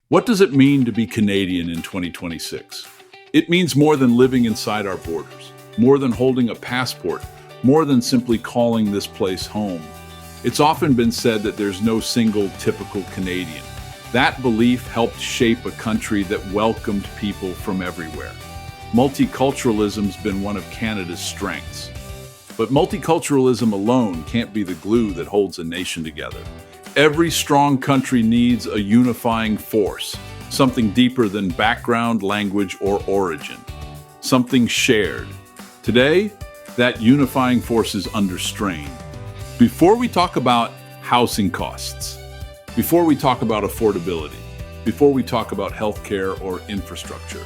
What does it mean to be Canadian in 2026? It means more than living inside our borders, more than holding a passport, more than simply calling this place home. It's often been said that there's no single typical Canadian. That belief helped shape a country that welcomed people from everywhere. Multiculturalism's been one of Canada's strengths. But multiculturalism alone can't be the glue that holds a nation together. Every strong country needs a unifying force, something deeper than background, language, or origin, something shared. Today, that unifying force is under strain. Before we talk about housing costs, before we talk about affordability, before we talk about healthcare or infrastructure,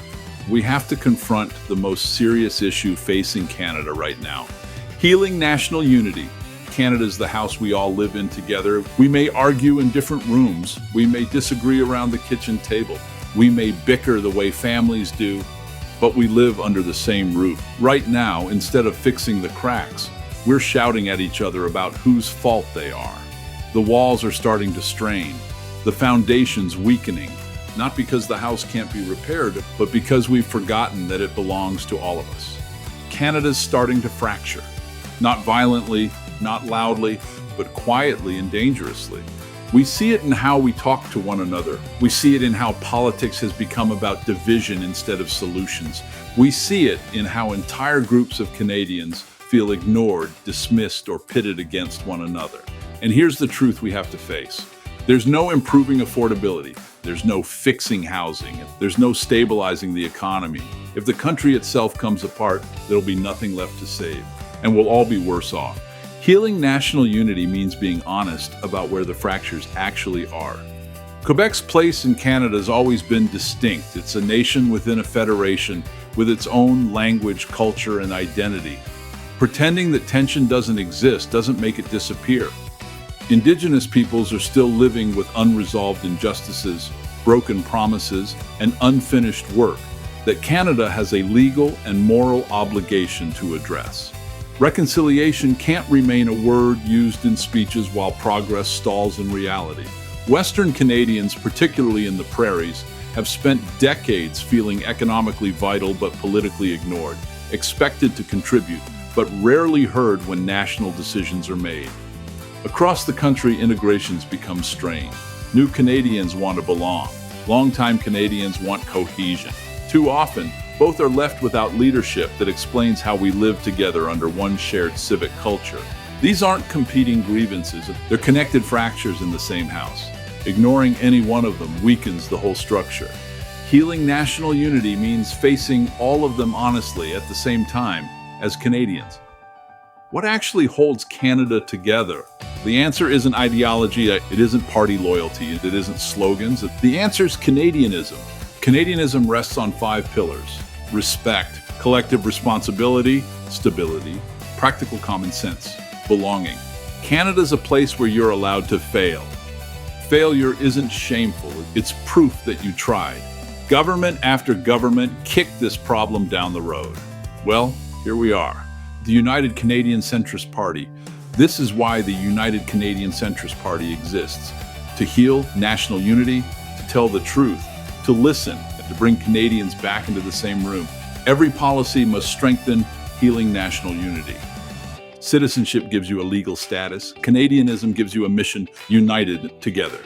we have to confront the most serious issue facing Canada right now: healing national unity. Canada's the house we all live in together. We may argue in different rooms. We may disagree around the kitchen table. We may bicker the way families do, but we live under the same roof. Right now, instead of fixing the cracks, we're shouting at each other about whose fault they are. The walls are starting to strain. The foundation's weakening, not because the house can't be repaired, but because we've forgotten that it belongs to all of us. Canada's starting to fracture, not violently, not loudly, but quietly and dangerously. We see it in how we talk to one another. We see it in how politics has become about division instead of solutions. We see it in how entire groups of Canadians feel ignored, dismissed, or pitted against one another. And here's the truth we have to face. There's no improving affordability. There's no fixing housing. There's no stabilizing the economy. If the country itself comes apart, there'll be nothing left to save, and we'll all be worse off. Healing national unity means being honest about where the fractures actually are. Quebec's place in Canada has always been distinct. It's a nation within a federation with its own language, culture, and identity. Pretending that tension doesn't exist doesn't make it disappear. Indigenous peoples are still living with unresolved injustices, broken promises, and unfinished work that Canada has a legal and moral obligation to address. Reconciliation can't remain a word used in speeches while progress stalls in reality. Western Canadians, particularly in the prairies, have spent decades feeling economically vital but politically ignored, expected to contribute, but rarely heard when national decisions are made. Across the country, integration's become strained. New Canadians want to belong. Longtime Canadians want cohesion. Too often, both are left without leadership that explains how we live together under one shared civic culture. These aren't competing grievances, they're connected fractures in the same house. Ignoring any one of them weakens the whole structure. Healing national unity means facing all of them honestly at the same time as Canadians. What actually holds Canada together? The answer isn't ideology, it isn't party loyalty, it isn't slogans. The answer is Canadianism. Canadianism rests on 5 pillars: respect, collective responsibility, stability, practical common sense, belonging. Canada's a place where you're allowed to fail. Failure isn't shameful, it's proof that you tried. Government after government kicked this problem down the road. Well, here we are, the United Canadian Centrist Party. This is why the United Canadian Centrist Party exists: to heal national unity, to tell the truth, to listen, and to bring Canadians back into the same room. Every policy must strengthen healing national unity. Citizenship gives you a legal status. Canadianism gives you a mission: united together.